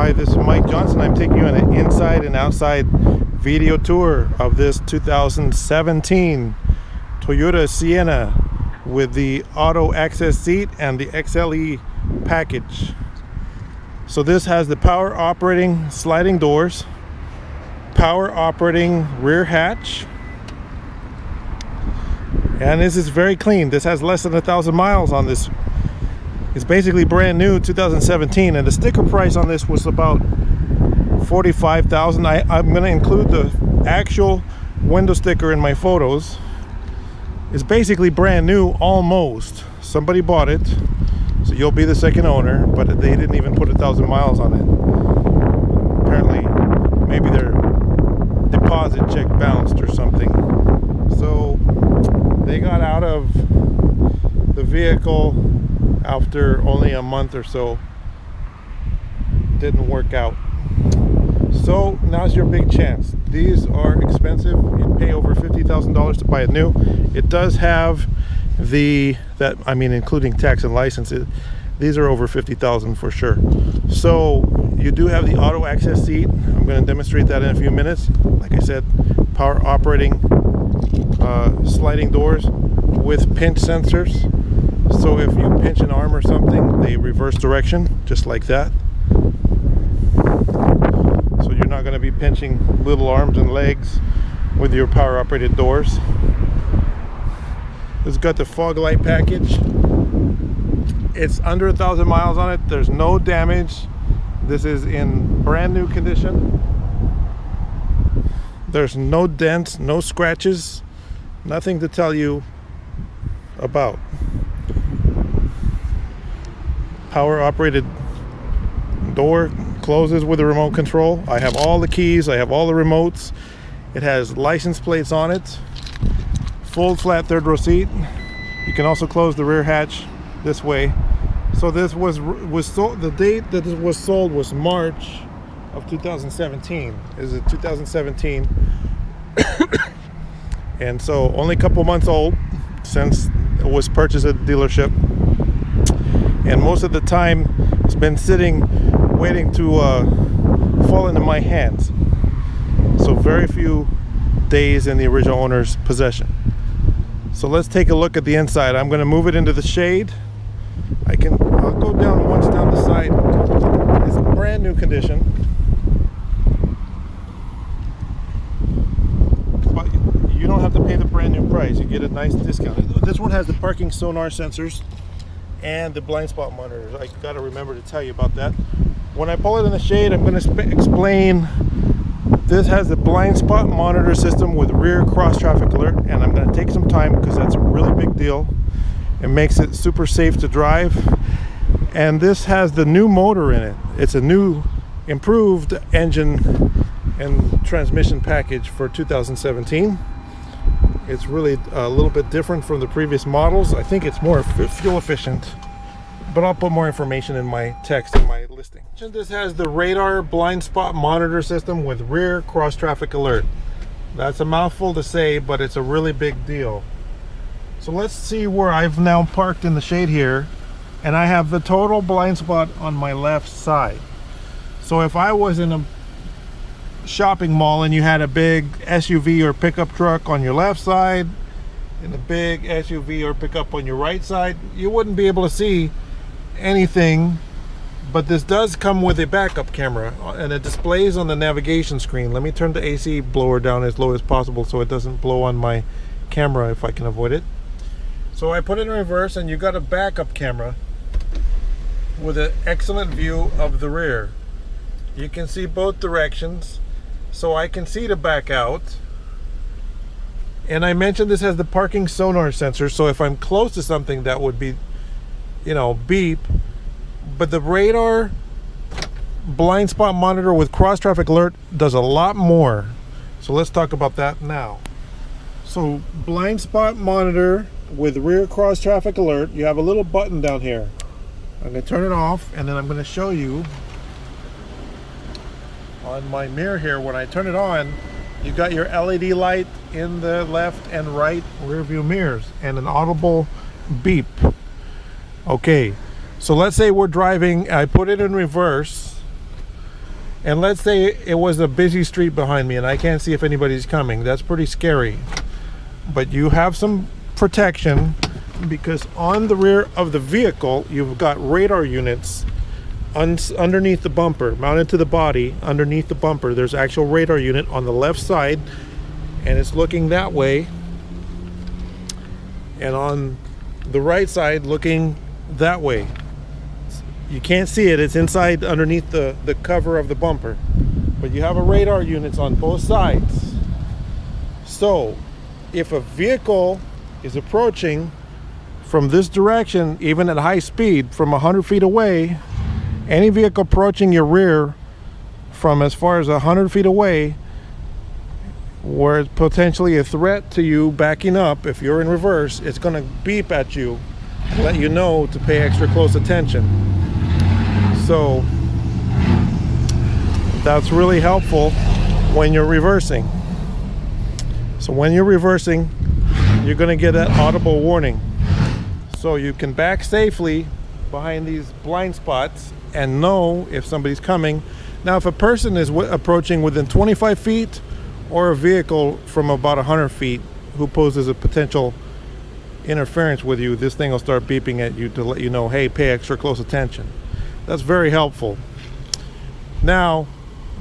Hi, this is Mike Johnson. I'm taking you on an inside and outside video tour of this 2017 Toyota Sienna with the auto access seat and the XLE package. So this has the power operating sliding doors, power operating rear hatch, and this is very clean. This has less than 1,000 miles on this. It's basically brand new, 2017, and the sticker price on this was about $45,000. I'm going to include the actual window sticker in my photos. It's basically brand new, almost. Somebody bought it, so you'll be the second owner, but they didn't even put 1,000 miles on it. Apparently, maybe their deposit check bounced or something. So they got out of the vehicle after only a month or so. Didn't work out. So now's your big chance. These are expensive. You pay over $50,000 to buy it new. It does have including tax and license, these are over $50,000 for sure. So you do have the auto access seat. I'm going to demonstrate that in a few minutes. Like I said, power operating sliding doors with pinch sensors. So if you pinch an arm or something, they reverse direction, just like that. So you're not going to be pinching little arms and legs with your power operated doors. It's got the fog light package. It's under 1,000 miles on it. There's no damage. This is in brand new condition. There's no dents, no scratches, nothing to tell you about. Power operated door closes with a remote control. I have all the keys, I have all the remotes. It has license plates on it. Full flat third row seat. You can also close the rear hatch this way. So this was sold, the date that it was sold was March of 2017. Is it 2017? And so only a couple months old since it was purchased at the dealership. And most of the time it's been sitting waiting to fall into my hands. So very few days in the original owner's possession. So let's take a look at the inside. I'm going to move it into the shade. I'll go down once down the side. It's brand new condition. But you don't have to pay the brand new price. You get a nice discount. This one has the parking sonar sensors and the blind spot monitors. I gotta remember to tell you about that. When I pull it in the shade, I'm going to explain. This has the blind spot monitor system with rear cross traffic alert, and I'm going to take some time because that's a really big deal. It makes it super safe to drive. And this has the new motor in it. It's a new improved engine and transmission package for 2017. It's really a little bit different from the previous models. I think it's more fuel efficient, but I'll put more information in my text in my listing. This has the radar blind spot monitor system with rear cross traffic alert. That's a mouthful to say, but it's a really big deal. So let's see where I've now parked in the shade here, and I have the total blind spot on my left side. So if I was in a shopping mall and you had a big SUV or pickup truck on your left side and a big SUV or pickup on your right side, you wouldn't be able to see anything. But this does come with a backup camera, and it displays on the navigation screen. Let me turn the AC blower down as low as possible so it doesn't blow on my camera if I can avoid it. So I put it in reverse, and you got a backup camera with an excellent view of the rear. You can see both directions, so I can see to back out. And I mentioned this has the parking sonar sensor, so if I'm close to something that would be, beep. But the radar blind spot monitor with cross traffic alert does a lot more. So let's talk about that now. So blind spot monitor with rear cross traffic alert, you have a little button down here. I'm going to turn it off, and then I'm going to show you on my mirror here. When I turn it on, you got your LED light in the left and right rear view mirrors and an audible beep. Okay, so let's say we're driving, I put it in reverse, and let's say it was a busy street behind me and I can't see if anybody's coming. That's pretty scary. But you have some protection, because on the rear of the vehicle you've got radar units underneath the bumper, mounted to the body. Underneath the bumper there's actual radar unit on the left side, and it's looking that way, and on the right side looking that way. You can't see it, it's inside underneath the cover of the bumper, but you have a radar units on both sides. So if a vehicle is approaching from this direction, even at high speed, from 100 feet away, any vehicle approaching your rear from as far as 100 feet away, where it's potentially a threat to you backing up, if you're in reverse, it's going to beep at you and let you know to pay extra close attention. So that's really helpful when you're reversing. So when you're reversing, you're going to get that audible warning. So you can back safely behind these blind spots and know if somebody's coming. Now, if a person is approaching within 25 feet or a vehicle from about 100 feet who poses a potential interference with you, this thing will start beeping at you to let you know, hey, pay extra close attention. That's very helpful. Now,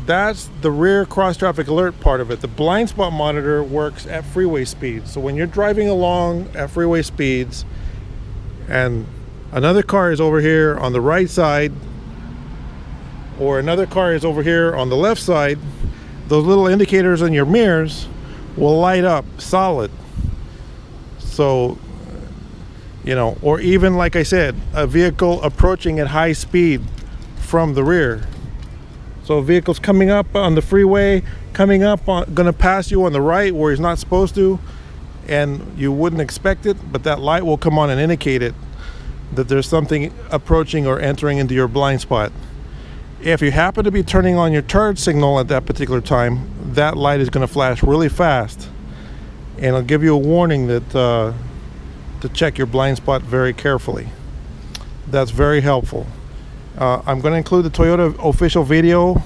that's the rear cross traffic alert part of it. The blind spot monitor works at freeway speeds. So when you're driving along at freeway speeds and another car is over here on the right side, or another car is over here on the left side, those little indicators on your mirrors will light up solid. So, you know, or even like I said, a vehicle approaching at high speed from the rear. So a vehicle's coming up on the freeway, coming up, gonna pass you on the right where he's not supposed to, and you wouldn't expect it, but that light will come on and indicate it, that there's something approaching or entering into your blind spot. If you happen to be turning on your turn signal at that particular time, that light is going to flash really fast, and it'll give you a warning that to check your blind spot very carefully. That's very helpful. I'm going to include the Toyota official video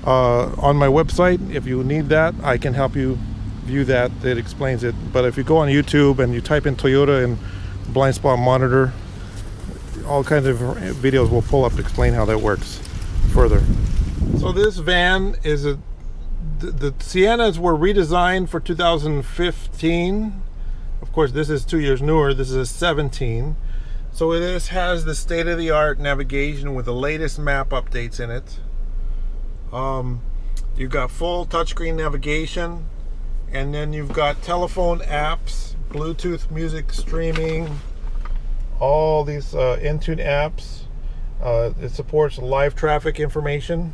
on my website. If you need that, I can help you view that. It explains it. But if you go on YouTube and you type in Toyota and blind spot monitor, all kinds of videos will pull up to explain how that works further. So this van is the Siennas were redesigned for 2015. Of course, this is 2 years newer. This is a 17. So this has the state-of-the-art navigation with the latest map updates in it. You've got full touchscreen navigation, and then you've got telephone apps, Bluetooth music streaming, all these Intune apps. It supports live traffic information.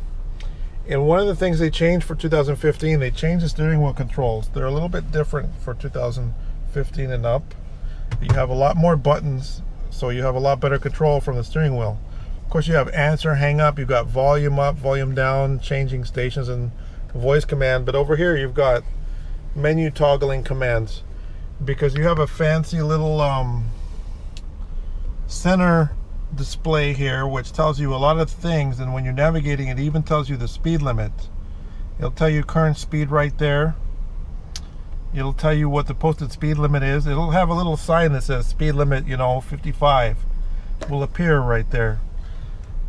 And one of the things they changed for 2015, they changed the steering wheel controls. They're a little bit different for 2015 and up. You have a lot more buttons, so you have a lot better control from the steering wheel. Of course, you have answer, hang up, you've got volume up, volume down, changing stations, and voice command. But over here you've got menu toggling commands, because you have a fancy little center display here which tells you a lot of things, and when you're navigating it even tells you the speed limit. It'll tell you current speed right there. It'll tell you what the posted speed limit is. It'll have a little sign that says speed limit, 55 will appear right there.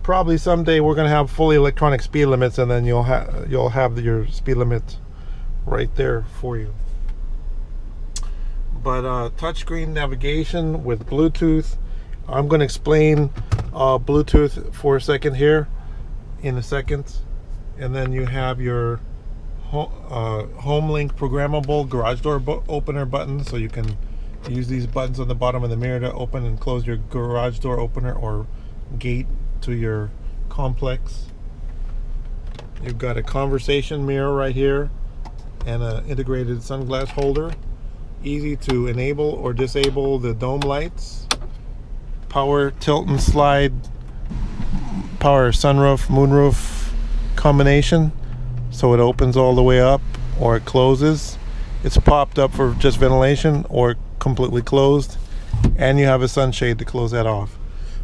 Probably someday we're going to have fully electronic speed limits, and then you'll have your speed limit right there for you. But touchscreen navigation with Bluetooth. I'm going to explain Bluetooth for a second here in a second. And then you have your home link programmable garage door opener button, so you can use these buttons on the bottom of the mirror to open and close your garage door opener or gate to your complex. You've got a conversation mirror right here and an integrated sunglass holder. Easy to enable or disable the dome lights. Power tilt and slide, power sunroof, moonroof combination, so it opens all the way up or it closes. It's popped up for just ventilation or completely closed, and you have a sunshade to close that off.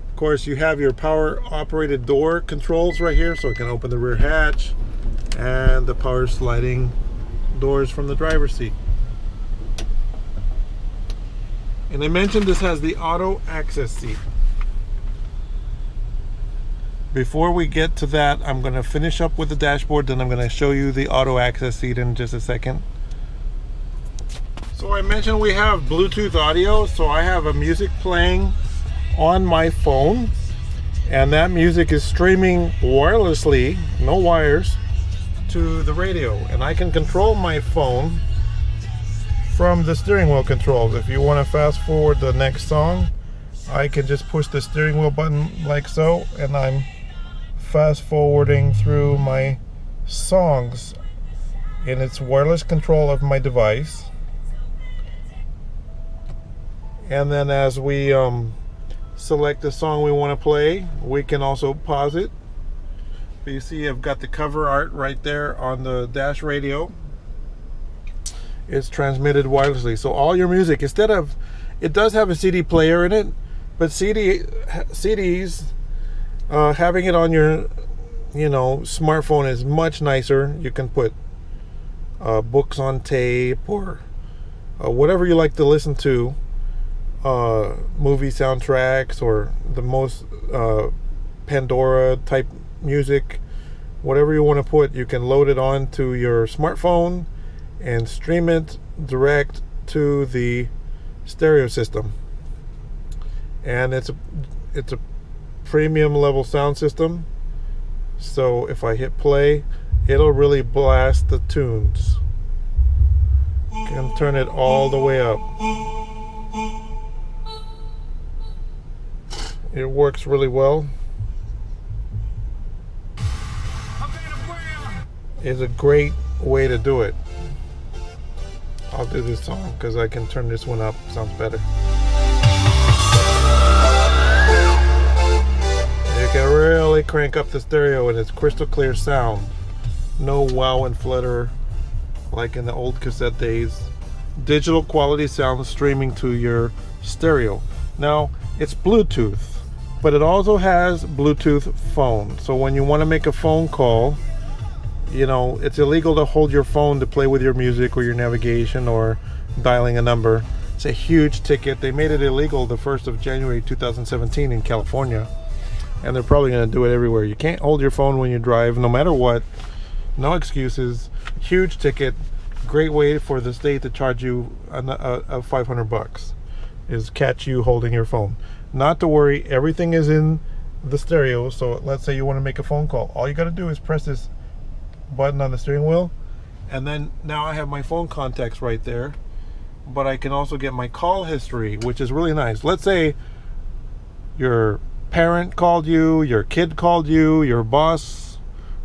Of course, you have your power operated door controls right here, so it can open the rear hatch, and the power sliding doors from the driver's seat. And I mentioned this has the auto access seat. Before we get to that, I'm going to finish up with the dashboard, then I'm going to show you the auto access seat in just a second. So I mentioned we have Bluetooth audio, so I have a music playing on my phone, and that music is streaming wirelessly, no wires, to the radio, and I can control my phone from the steering wheel controls. If you want to fast forward the next song, I can just push the steering wheel button like so, and I'm fast forwarding through my songs in its wireless control of my device. And then as we select the song we want to play, we can also pause it. But you see I've got the cover art right there on the dash radio. It's transmitted wirelessly, so all your music, instead of, it does have a CD player in it, but CDs, having it on your smartphone is much nicer. You can put books on tape, or whatever you like to listen to, movie soundtracks, or the most Pandora type music, whatever you want to put, you can load it onto your smartphone and stream it direct to the stereo system. And it's a premium level sound system, so if I hit play, it'll really blast the tunes. You can turn it all the way up. It works really well. It's a great way to do it. I'll do this song because I can turn this one up. Sounds better. You can really crank up the stereo, and it's crystal clear sound. No wow and flutter like in the old cassette days. Digital quality sound streaming to your stereo. Now, it's Bluetooth, but it also has Bluetooth phone. So when you want to make a phone call, it's illegal to hold your phone to play with your music or your navigation or dialing a number. It's a huge ticket. They made it illegal the 1st of January 2017 in California, and they're probably going to do it everywhere. You can't hold your phone when you drive, no matter what. No excuses. Huge ticket. Great way for the state to charge you a $500 is catch you holding your phone. Not to worry, everything is in the stereo. So let's say you want to make a phone call. All you got to do is press this button on the steering wheel, and then now I have my phone contacts right there, but I can also get my call history, which is really nice. Let's say your parent called you, your kid called you, your boss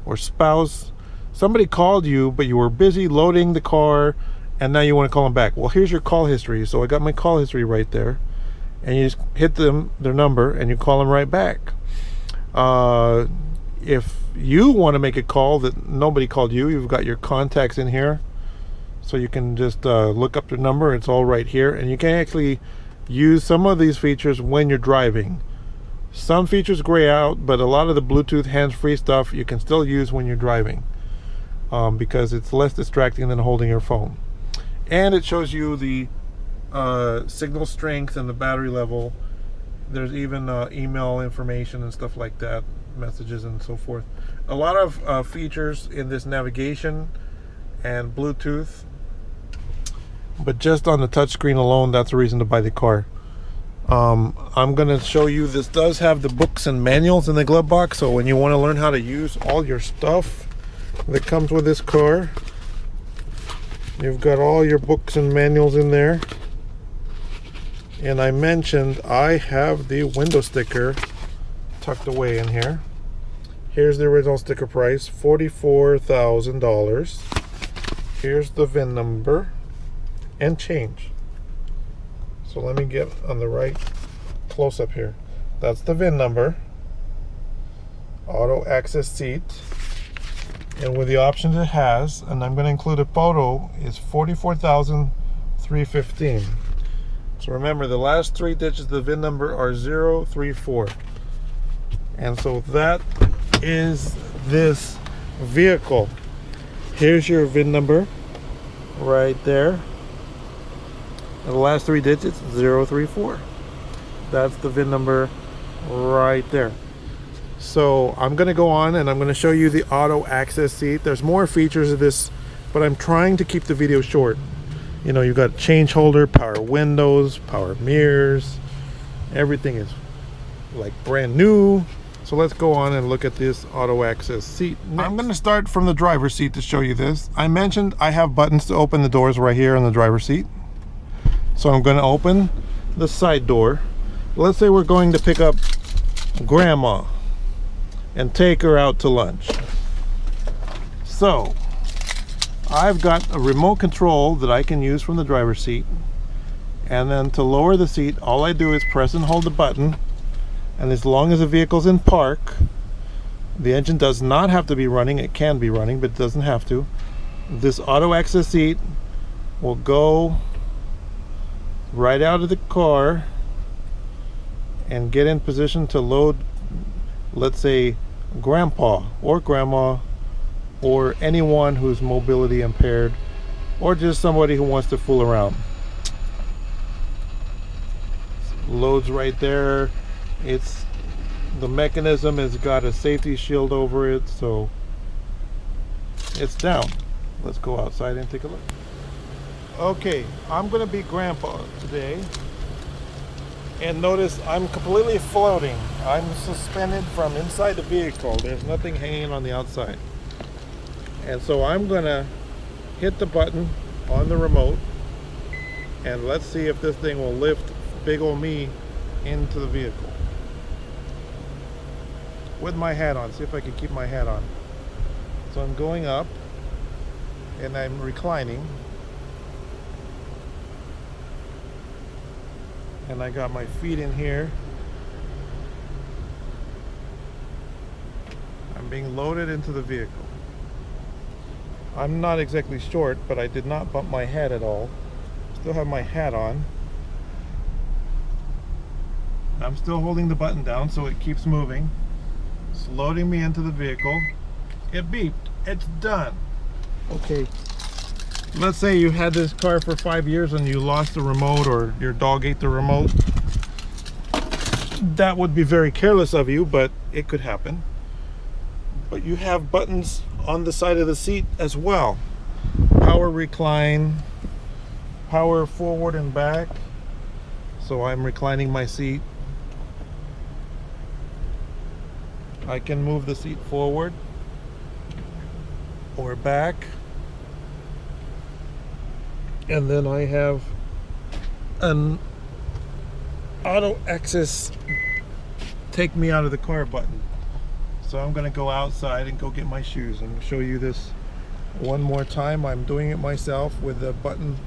or spouse, somebody called you, but you were busy loading the car, and now you want to call them back. Well, here's your call history. So I got my call history right there, and you just hit their number, and you call them right back. If you want to make a call that nobody called you, you've got your contacts in here, so you can just look up their number. It's all right here, and you can actually use some of these features when you're driving. Some features gray out, but a lot of the Bluetooth hands-free stuff you can still use when you're driving, because it's less distracting than holding your phone. And it shows you the signal strength and the battery level. There's even email information and stuff like that, messages and so forth. A lot of features in this navigation and Bluetooth, but just on the touchscreen alone, that's a reason to buy the car. I'm going to show you, this does have the books and manuals in the glove box, so when you want to learn how to use all your stuff that comes with this car, you've got all your books and manuals in there. And I mentioned I have the window sticker tucked away in here. Here's the original sticker price, $44,000. Here's the VIN number and change. So let me get on the right close up here. That's the VIN number, auto access seat, and with the options it has, and I'm going to include a photo, is $44,315. So remember, the last three digits of the VIN number are 034. And so that is this vehicle. Here's your VIN number right there. And the last 3 digits, 034. That's the VIN number right there. So I'm going to go on and I'm going to show you the auto access seat. There's more features of this, but I'm trying to keep the video short. You know, you've got change holder, power windows, power mirrors. Everything is like brand new. So let's go on and look at this auto access seat next. I'm going to start from the driver's seat to show you this. I mentioned I have buttons to open the doors right here on the driver's seat. So I'm going to open the side door. Let's say we're going to pick up grandma and take her out to lunch. So I've got a remote control that I can use from the driver's seat. And then to lower the seat, all I do is press and hold the button. And as long as the vehicle's in park, the engine does not have to be running. It can be running, but it doesn't have to. This auto access seat will go right out of the car and get in position to load, let's say, grandpa or grandma or anyone who's mobility impaired or just somebody who wants to fool around. Loads right there. It's the mechanism has got a safety shield over it, so it's down. Let's go outside and take a look. Okay, I'm gonna be grandpa today, and notice I'm completely floating. I'm suspended from inside the vehicle. There's nothing hanging on the outside. And so I'm gonna hit the button on the remote, and let's see if this thing will lift big ol' me into the vehicle. With my hat on, see if I can keep my hat on. So I'm going up and I'm reclining, and I got my feet in here. I'm being loaded into the vehicle. I'm not exactly short, but I did not bump my head at all. Still have my hat on. I'm still holding the button down so it keeps moving. It's loading me into the vehicle. It beeped. It's done. Okay. Let's say you had this car for 5 years and you lost the remote, or your dog ate the remote. That would be very careless of you, but it could happen. But you have buttons on the side of the seat as well. Power recline, power forward and back. So I'm reclining my seat. I can move the seat forward or back. And then I have an auto access take me out of the car button. So I'm gonna go outside and go get my shoes and show you this one more time. I'm doing it myself with the button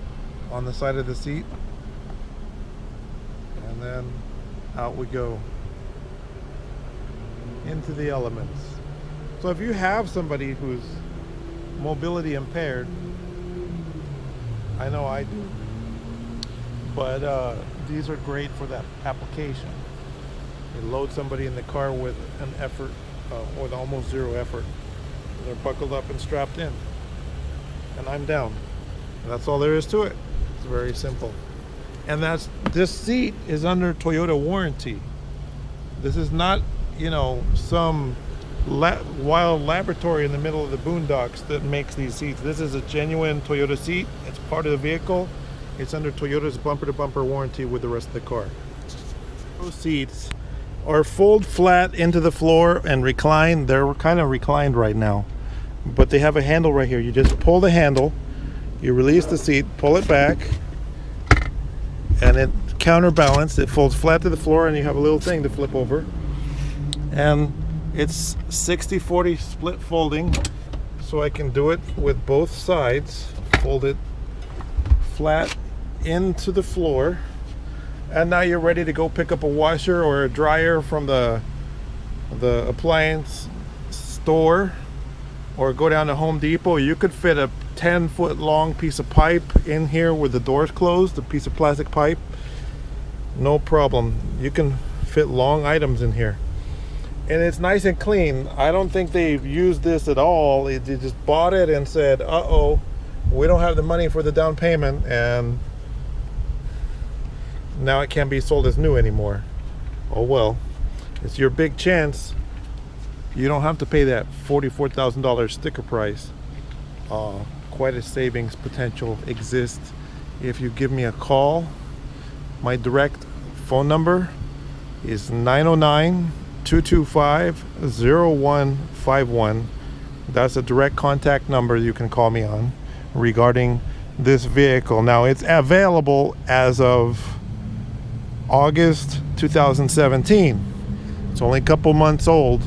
on the side of the seat. And then out we go into the elements. So if you have somebody who's mobility impaired, I know I do, but these are great for that application. You load somebody in the car with an effort, with almost zero effort. They're buckled up and strapped in, and I'm down. And that's all there is to it. It's very simple. And this seat is under Toyota warranty. This is not, you know, some wild laboratory in the middle of the boondocks that makes these seats. This is a genuine Toyota seat. It's part of the vehicle. It's under Toyota's bumper-to-bumper warranty with the rest of the car. Those seats are fold flat into the floor and recline. They're kind of reclined right now, but they have a handle right here. You just pull the handle, you release the seat, pull it back, and it counterbalanced. It folds flat to the floor, and you have a little thing to flip over. And it's 60-40 split folding, so I can do it with both sides. Fold it flat into the floor, and now you're ready to go pick up a washer or a dryer from the appliance store, or go down to Home Depot. You could fit a 10-foot long piece of pipe in here with the doors closed, a piece of plastic pipe, no problem. You can fit long items in here. and it's nice and clean. I don't think they've used this at all. They just bought it and said, uh-oh, we don't have the money for the down payment, and now it can't be sold as new anymore. Oh well, it's your big chance. You don't have to pay that $44,000 sticker price. Quite a savings potential exists if you give me a call. My direct phone number is 909-225-0151. That's a direct contact number you can call me on regarding this vehicle. Now, it's available as of August 2017. It's only a couple months old.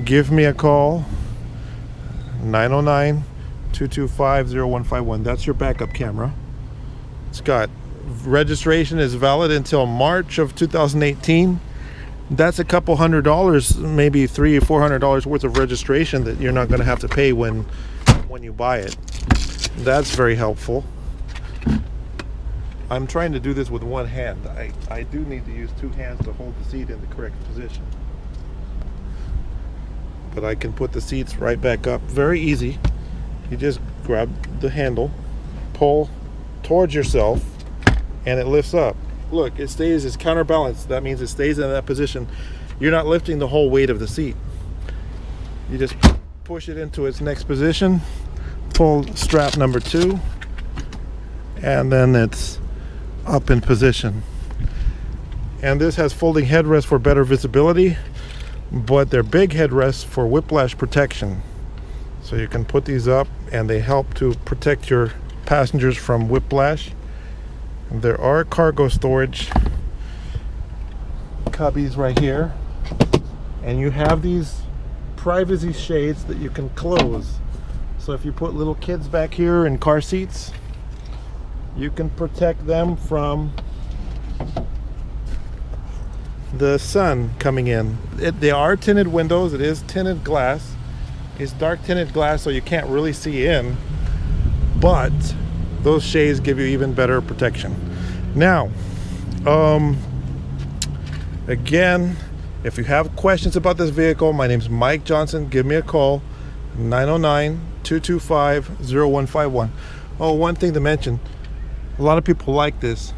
Give me a call, 909-225-0151. That's your backup camera. It's got registration is valid until March of 2018. That's a couple $100, maybe $300 or $400 worth of registration that you're not going to have to pay when you buy it. That's very helpful. I'm trying to do this with one hand. I do need to use two hands to hold the seat in the correct position. But I can put the seats right back up. Very easy. You just grab the handle, pull towards yourself, and it lifts up. Look, it stays, it's counterbalanced. That means it stays in that position. You're not lifting the whole weight of the seat. You just push it into its next position, pull strap number 2, and then it's up in position. And this has folding headrests for better visibility, but they're big headrests for whiplash protection. So you can put these up and they help to protect your passengers from whiplash. There are cargo storage cubbies right here, and you have these privacy shades that you can close. So if you put little kids back here in car seats, you can protect them from the sun coming in. They are tinted windows. It is tinted glass. It's dark tinted glass, so you can't really see in, but those shades give you even better protection. Now, again, if you have questions about this vehicle, my name's Mike Johnson. Give me a call, 909-225-0151. Oh, one thing to mention, a lot of people like this.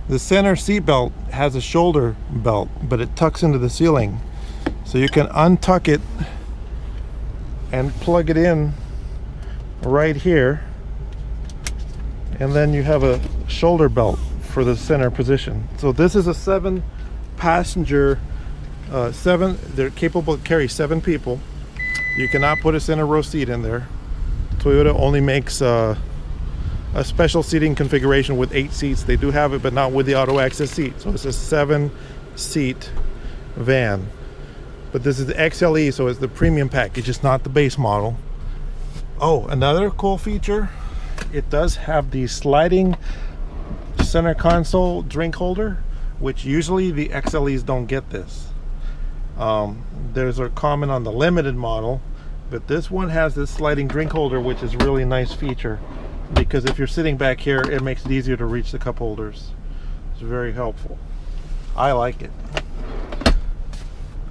The center seat belt has a shoulder belt, but it tucks into the ceiling. So you can untuck it and plug it in right here, and then you have a shoulder belt for the center position. So this is a 7-passenger, they're capable to carry 7 people. You cannot put a center row seat in there. Toyota only makes a special seating configuration with 8 seats. They do have it, but not with the auto access seat. So it's a 7-seat van. But this is the XLE, so it's the premium package. It's not the base model. Oh, another cool feature, it does have the sliding center console drink holder, which usually the XLEs don't get this. There's a common on the limited model, but this one has this sliding drink holder, which is a really nice feature, because if you're sitting back here, it makes it easier to reach the cup holders. It's very helpful. I like it.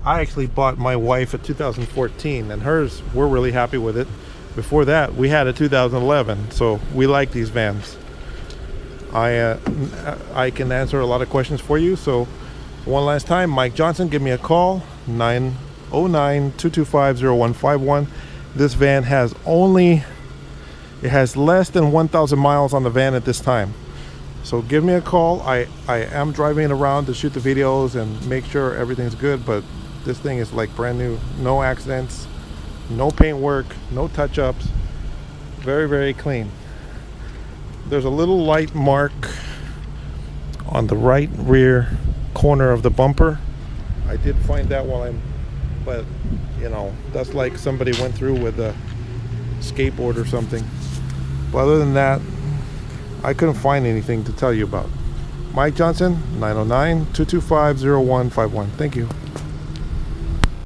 I actually bought my wife a 2014, and hers, we're really happy with it. Before that, we had a 2011, so we like these vans. I can answer a lot of questions for you. So one last time, Mike Johnson, give me a call, 909-225-0151. This van has less than 1,000 miles on the van at this time. So give me a call. I am driving it around to shoot the videos and make sure everything's good, but this thing is like brand new. No accidents, no paint work, no touch-ups. Very, very clean. There's a little light mark on the right rear corner of the bumper. I did find that but you know, that's like somebody went through with a skateboard or something. But other than that, I couldn't find anything to tell you about. Mike Johnson, 909-225-0151. Thank you.